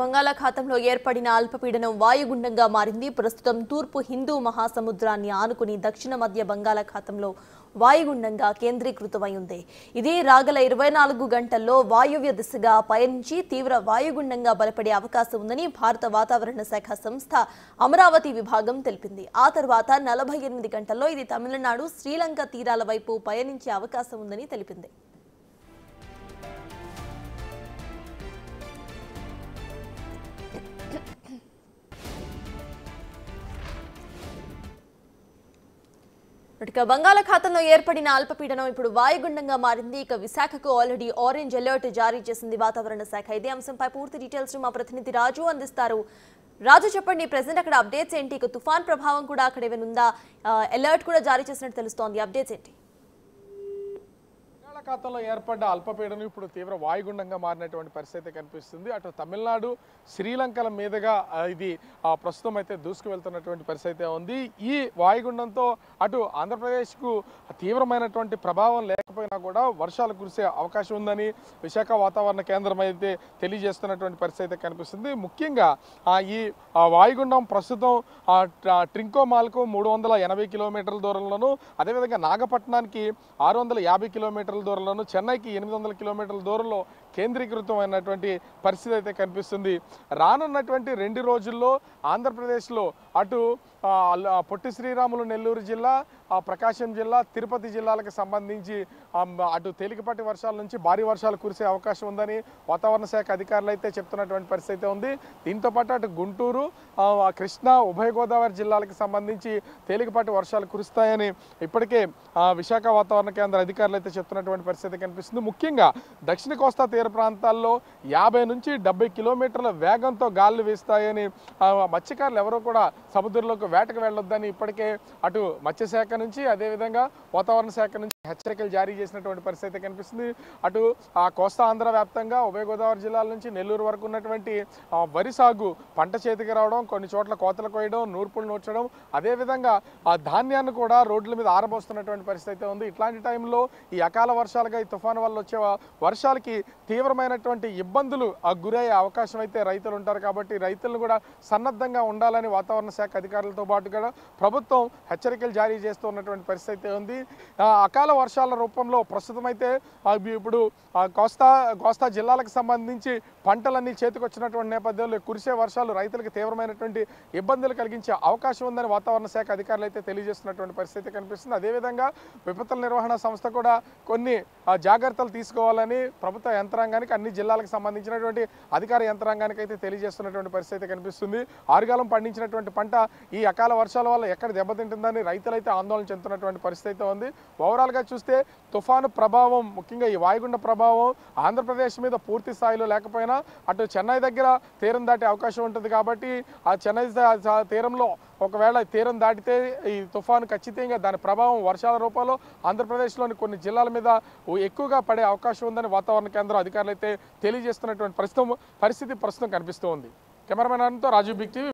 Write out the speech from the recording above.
బంగాళాఖాతంలో ఏర్పడిన అల్పపీడనం వాయుగుండంగా మారింది. ప్రస్తుతం తూర్పు హిందూ మహాసముద్రాన్ని ఆనుకుని దక్షిణ మధ్య బంగాళాఖాతంలో వాయుగుండంగా కేంద్రీకృతమై ఉంది. ఇది రాగల 24 గంటల్లో వాయువ్య దిశగా పయనించి తీవ్ర వాయుగుండంగా బలపడే అవకాశం ఉందని భారత వాతావరణ శాఖ సంస్థ అమరావతి విభాగం తెలిపింది. ఆ తర్వాత 48 గంటల్లో ఇది తమిళనాడు, శ్రీలంక తీరాల వైపు పయనించే అవకాశం ఉందని తెలిపింది. బంగాళాఖాతంలో ఏర్పడిన అల్పపీడనం ఇప్పుడు వాయుగుండంగా మారింది. ఇక విశాఖకు ఆల్రెడీ ఆరెంజ్ అలర్ట్ జారీ చేసింది వాతావరణ శాఖ. ఇదే అంశంపై పూర్తి డీటెయిల్స్ మా ప్రతినిధి రాజు అందిస్తారు. రాజు, చెప్పండి, ప్రెసెంట్ అక్కడ అప్డేట్స్ ఏంటి? ఇక తుఫాన్ ప్రభావం కూడా అక్కడ ఏమైనా ఉందా? అలర్ట్ కూడా జారీ చేసినట్టు తెలుస్తోంది. అప్డేట్స్ ఏంటి? బంగాళాఖాతంలో ఏర్పడ్డ అల్పపీడనం ఇప్పుడు తీవ్ర వాయుగుండంగా మారినటువంటి పరిస్థితి కనిపిస్తుంది. అటు తమిళనాడు, శ్రీలంకల మీదుగా ఇది ప్రస్తుతం అయితే దూసుకు వెళ్తున్నటువంటి పరిస్థితి ఉంది. ఈ వాయుగుండంతో అటు ఆంధ్రప్రదేశ్కు తీవ్రమైనటువంటి ప్రభావం లేకపోయినా కూడా వర్షాలు కురిసే అవకాశం ఉందని విశాఖ వాతావరణ కేంద్రం అయితే తెలియజేస్తున్నటువంటి పరిస్థితి కనిపిస్తుంది. ముఖ్యంగా ఈ వాయుగుండం ప్రస్తుతం ట్రింకోమాల్కు 380 కిలోమీటర్ల దూరంలోను, అదేవిధంగా నాగపట్నానికి 650 కిలోమీటర్ల దూరంలోను, చెన్నైకి 800 కిలోమీటర్ల దూరంలో కేంద్రీకృతమైనటువంటి పరిస్థితి అయితే కనిపిస్తుంది. రానున్నటువంటి 2 రోజుల్లో ఆంధ్రప్రదేశ్లో అటు పొట్టి శ్రీరాములు నెల్లూరు జిల్లా, ప్రకాశం జిల్లా, తిరుపతి జిల్లాలకు సంబంధించి అటు తేలికపాటి వర్షాల నుంచి భారీ వర్షాలు కురిసే అవకాశం ఉందని వాతావరణ శాఖ అధికారులు అయితే చెప్తున్నటువంటి పరిస్థితి ఉంది. దీంతోపాటు అటు గుంటూరు, కృష్ణా, ఉభయ గోదావరి జిల్లాలకు సంబంధించి తేలికపాటి వర్షాలు కురుస్తాయని ఇప్పటికే విశాఖ వాతావరణ కేంద్ర అధికారులు అయితే చెప్తున్నటువంటి పరిస్థితి కనిపిస్తుంది. ముఖ్యంగా దక్షిణ కోస్తా తీర ప్రాంతాల్లో 50 నుంచి 70 కిలోమీటర్ల వేగంతో గాలులు వీస్తాయని మత్స్యకారులు ఎవరో కూడా సముద్రంలోకి వేటకు వెళ్ళొద్దని ఇప్పటికే అటు మత్స్యశాఖ నుంచి అదేవిధంగా వాతావరణ శాఖ నుంచి హెచ్చరికలు జారీ చేసినటువంటి పరిస్థితి కనిపిస్తుంది. అటు కోస్తా ఆంధ్ర వ్యాప్తంగా ఉభయ గోదావరి జిల్లాల నుంచి నెల్లూరు వరకు ఉన్నటువంటి వరి సాగు పంట చేతికి రావడం, కొన్ని చోట్ల కోతలు కోయడం, నూర్పులు నూర్చడం, అదేవిధంగా ఆ ధాన్యాన్ని కూడా రోడ్ల మీద ఆరబోస్తున్నటువంటి పరిస్థితి ఉంది. ఇట్లాంటి టైంలో ఈ అకాల వర్షాలుగా ఈ తుఫాను వల్ల వచ్చే వర్షాలకి తీవ్రమైనటువంటి ఇబ్బందులు గురయ్యే అవకాశం అయితే రైతులు ఉంటారు. కాబట్టి రైతులను కూడా సన్నద్ధంగా ఉండాలని వాతావరణ శాఖ అధికారులతో పాటు కూడా ప్రభుత్వం హెచ్చరికలు జారీ చేస్తూ ఉన్నటువంటి పరిస్థితి ఉంది. అకాల వర్షాల రూపంలో ప్రస్తుతం అయితే ఇప్పుడు కోస్తా జిల్లాలకు సంబంధించి పంటలన్నీ చేతికొచ్చినటువంటి నేపథ్యంలో కురిసే వర్షాలు రైతులకు తీవ్రమైనటువంటి ఇబ్బందులు కలిగించే అవకాశం ఉందని వాతావరణ శాఖ అధికారులు అయితే తెలియజేస్తున్నటువంటి పరిస్థితి కనిపిస్తుంది. అదేవిధంగా విపత్తుల నిర్వహణ సంస్థ కూడా కొన్ని జాగ్రత్తలు తీసుకోవాలని ప్రభుత్వ యంత్రాంగానికి, అన్ని జిల్లాలకు సంబంధించినటువంటి అధికార యంత్రాంగానికి అయితే తెలియజేస్తున్నటువంటి పరిస్థితి కనిపిస్తుంది. ఆరుగాలం పండించినటువంటి పంట ఈ అకాల వర్షాల వల్ల ఎక్కడ దెబ్బతింటుందని రైతులైతే ఆందోళన చెందుతున్నటువంటి పరిస్థితి ఉంది. ఓవరాల్గా చూస్తే తుఫాను ప్రభావం, ముఖ్యంగా ఈ వాయుగుండ ప్రభావం ఆంధ్రప్రదేశ్ మీద పూర్తి స్థాయిలో లేకపోయినా అటు చెన్నై దగ్గర తీరం దాటే అవకాశం ఉంటుంది. కాబట్టి ఆ చెన్నై తీరంలో ఒకవేళ తీరం దాటితే ఈ తుఫాను ఖచ్చితంగా దాని ప్రభావం వర్షాల రూపంలో ఆంధ్రప్రదేశ్లోని కొన్ని జిల్లాల మీద ఎక్కువగా పడే అవకాశం ఉందని వాతావరణ కేంద్రం అధికారులు అయితే తెలియజేస్తున్నటువంటి పరిస్థితి ప్రస్తుతం కనిపిస్తూ ఉంది. కెమెరామెన్ రాజు, బిగ్ టీవీ.